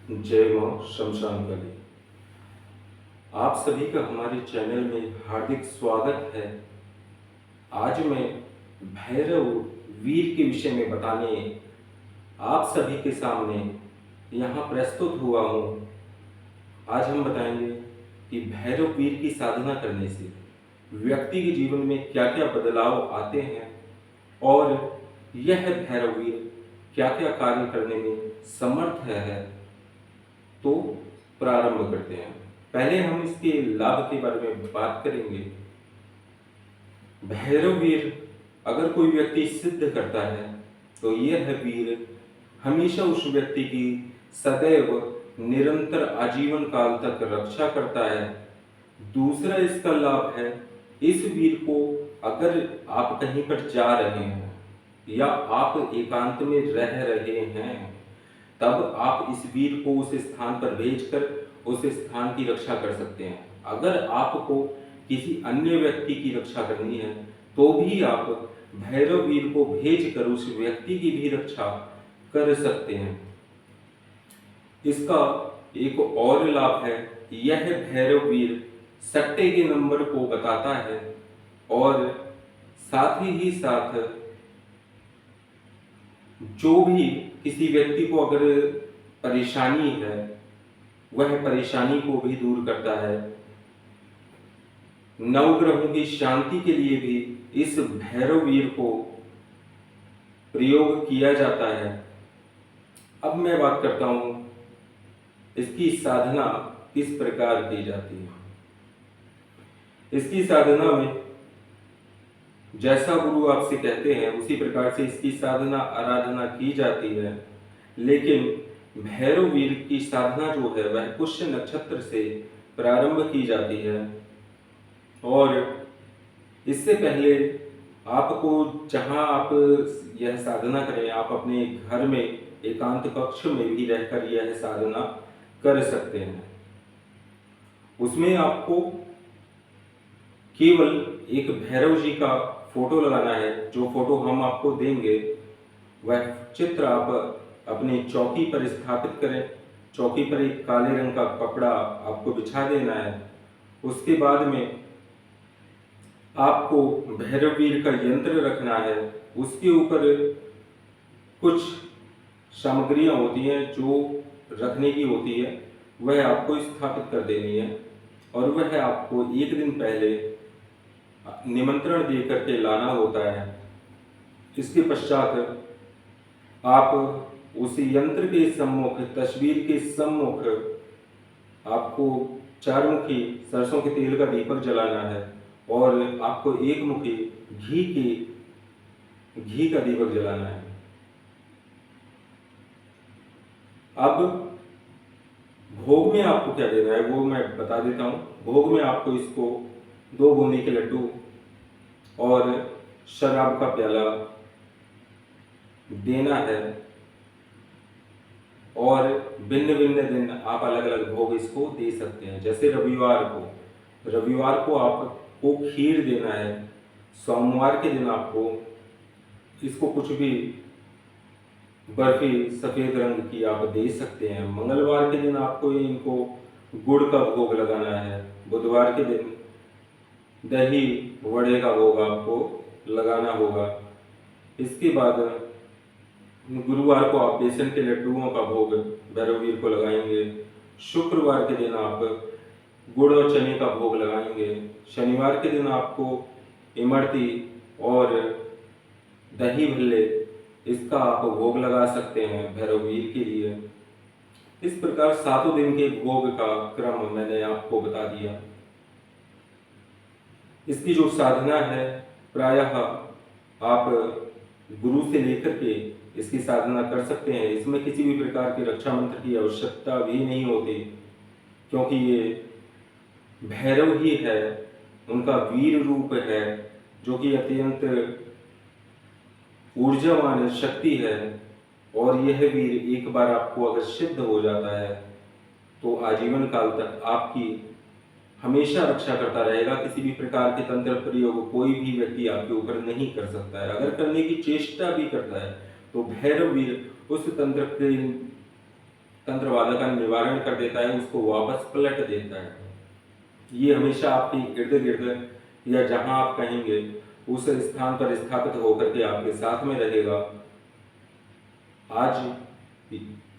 जय मां शमशान काली। आप सभी का हमारे चैनल में हार्दिक स्वागत है। आज मैं भैरव वीर के विषय में बताने आप सभी के सामने यहाँ प्रस्तुत हुआ हूँ। आज हम बताएंगे कि भैरव वीर की साधना करने से व्यक्ति के जीवन में क्या क्या बदलाव आते हैं और यह भैरव वीर क्या क्या कार्य करने में समर्थ है। तो प्रारंभ करते हैं। पहले हम इसके लाभ के बारे में बात करेंगे। भैरव वीर अगर कोई व्यक्ति सिद्ध करता है तो यह वीर हमेशा उस व्यक्ति की सदैव निरंतर आजीवन काल तक रक्षा करता है। दूसरा इसका लाभ है, इस वीर को अगर आप कहीं पर जा रहे हैं या आप एकांत में रह रहे हैं तब आप इस वीर को उस स्थान पर भेजकर उस स्थान की रक्षा कर सकते हैं। अगर आपको किसी अन्य व्यक्ति की रक्षा करनी है तो भी आप भैरव वीर को भेजकर उस व्यक्ति की भी रक्षा कर सकते हैं। इसका एक और लाभ है, यह भैरव वीर सट्टे के नंबर को बताता है और साथ ही साथ जो भी किसी व्यक्ति को अगर परेशानी है वह परेशानी को भी दूर करता है। नवग्रहों की शांति के लिए भी इस भैरव वीर को प्रयोग किया जाता है। अब मैं बात करता हूं इसकी साधना किस प्रकार की जाती है। इसकी साधना में जैसा गुरु आपसे कहते हैं उसी प्रकार से इसकी साधना आराधना की जाती है। लेकिन भैरव वीर की साधना जो है वह पुष्य नक्षत्र से प्रारंभ की जाती है और इससे पहले आपको जहां आप यह साधना करें आप अपने घर में एकांत कक्ष में भी रहकर यह साधना कर सकते हैं। उसमें आपको केवल एक भैरव जी का फोटो लगाना है। जो फोटो हम आपको देंगे वह चित्र आप अपनी चौकी पर स्थापित करें। चौकी पर एक काले रंग का कपड़ा आपको बिछा देना है। उसके बाद में आपको भैरव वीर का यंत्र रखना है। उसके ऊपर कुछ सामग्रियां होती हैं जो रखने की होती है वह आपको स्थापित कर देनी है और वह आपको एक दिन पहले निमंत्रण दे करके लाना होता है। इसके पश्चात आप उस यंत्र के सम्मुख तस्वीर के सम्मुख आपको चारमुखी सरसों के तेल का दीपक जलाना है और आपको एक मुखी घी का दीपक जलाना है। अब भोग में आपको क्या देना है वो मैं बता देता हूँ। भोग में आपको इसको 2 बूंदी के लड्डू और शराब का प्याला देना है और भिन्न भिन्न दिन आप अलग अलग भोग इसको दे सकते हैं। जैसे रविवार को आपको खीर देना है। सोमवार के दिन आपको इसको कुछ भी बर्फी सफेद रंग की आप दे सकते हैं। मंगलवार के दिन आपको इनको गुड़ का भोग लगाना है। बुधवार के दिन दही वड़े का भोग आपको लगाना होगा। इसके बाद गुरुवार को आप बेसन के लड्डुओं का भोग भैरव वीर को लगाएंगे। शुक्रवार के दिन आप गुड़ और चने का भोग लगाएंगे। शनिवार के दिन आपको इमरती और दही भल्ले इसका आप भोग लगा सकते हैं भैरव वीर के लिए। इस प्रकार 7 दिन के भोग का क्रम मैंने आपको बता दिया। इसकी जो साधना है प्रायः आप गुरु से लेकर के इसकी साधना कर सकते हैं। इसमें किसी भी प्रकार के रक्षा मंत्र की आवश्यकता भी नहीं होती क्योंकि ये भैरव ही है, उनका वीर रूप है जो कि अत्यंत ऊर्जावान शक्ति है। और यह वीर एक बार आपको अगर सिद्ध हो जाता है तो आजीवन काल तक आपकी हमेशा रक्षा करता रहेगा। किसी भी प्रकार के तंत्र प्रयोग कोई भी व्यक्ति आपके ऊपर नहीं कर सकता है। अगर करने की चेष्टा भी करता है तो भैरव वीर उस तंत्र के तंत्र बाधा का निवारण कर देता है, उसको वापस पलट देता है। ये हमेशा आपके इर्द गिर्द या जहां आप कहेंगे उस स्थान पर स्थापित होकर के आपके साथ में रहेगा। आज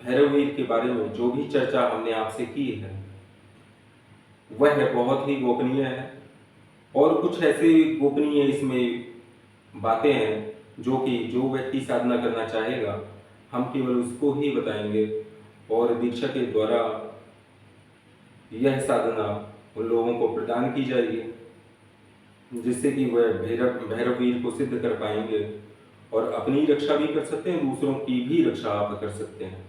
भैरववीर के बारे में जो भी चर्चा हमने आपसे की है वह बहुत ही गोपनीय है, और कुछ ऐसे गोपनीय इसमें बातें हैं जो कि जो व्यक्ति साधना करना चाहेगा हम केवल उसको ही बताएंगे, और दीक्षा के द्वारा यह साधना उन लोगों को प्रदान की जाएगी जिससे कि वह भैरववीर को सिद्ध कर पाएंगे और अपनी रक्षा भी कर सकते हैं, दूसरों की भी रक्षा आप कर सकते हैं।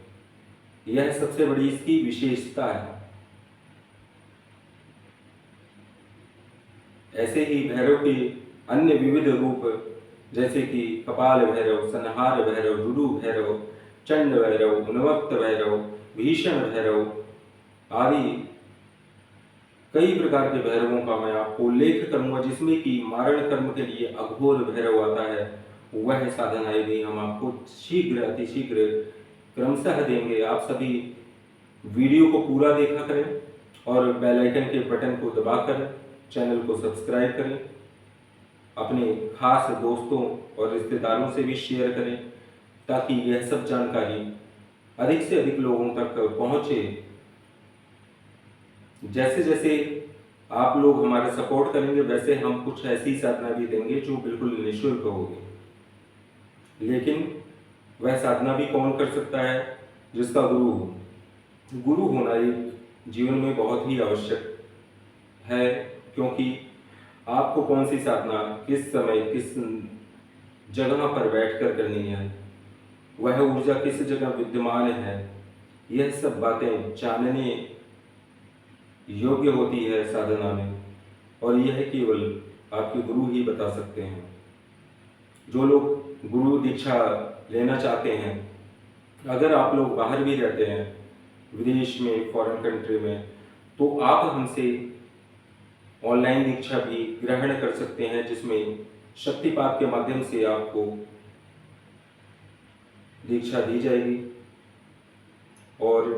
यह सबसे बड़ी इसकी विशेषता है। ऐसे ही भैरव के अन्य विविध रूप जैसे कि कपाल भैरव, संहार भैरव, रुरु भैरव, चंड भैरव, उन्मत्त भैरव, भीषण भैरव आदि कई प्रकार के भैरवों का मैं आपको उल्लेख करूंगा, जिसमें कि मारण कर्म के लिए अघोर भैरव आता है। वह साधनाएं भी हम आपको शीघ्र अतिशीघ्र क्रमशः देंगे। आप सभी वीडियो को पूरा देखा करें और बेल आइकन के बटन को दबाकर चैनल को सब्सक्राइब करें, अपने खास दोस्तों और रिश्तेदारों से भी शेयर करें ताकि यह सब जानकारी अधिक से अधिक लोगों तक पहुंचे। जैसे जैसे आप लोग हमारा सपोर्ट करेंगे वैसे हम कुछ ऐसी साधना भी देंगे जो बिल्कुल निःशुल्क होगी। लेकिन वह साधना भी कौन कर सकता है? जिसका गुरु हो। गुरु होना एक जीवन में बहुत ही आवश्यक है, क्योंकि आपको कौन सी साधना किस समय किस जगह पर बैठकर करनी है, वह ऊर्जा किस जगह विद्यमान है, यह सब बातें जानने योग्य होती है साधना में, और यह केवल आपके गुरु ही बता सकते हैं। जो लोग गुरु दीक्षा लेना चाहते हैं, अगर आप लोग बाहर भी रहते हैं, विदेश में, फॉरेन कंट्री में, तो आप हमसे ऑनलाइन दीक्षा भी ग्रहण कर सकते हैं, जिसमें शक्तिपात के माध्यम से आपको दीक्षा दी जाएगी। और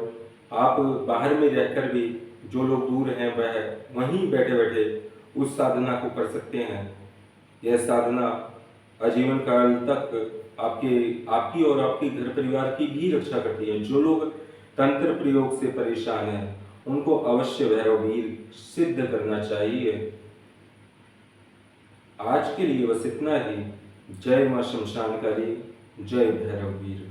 आप बाहर में रहकर भी, जो लोग दूर हैं, वह वहीं बैठे बैठे उस साधना को कर सकते हैं। यह साधना आजीवन काल तक आपकी और आपके घर परिवार की भी रक्षा करती है। जो लोग तंत्र प्रयोग से परेशान हैं उनको अवश्य भैरववीर सिद्ध करना चाहिए। आज के लिए बस इतना ही। जय मां शमशानकाली, जय भैरववीर।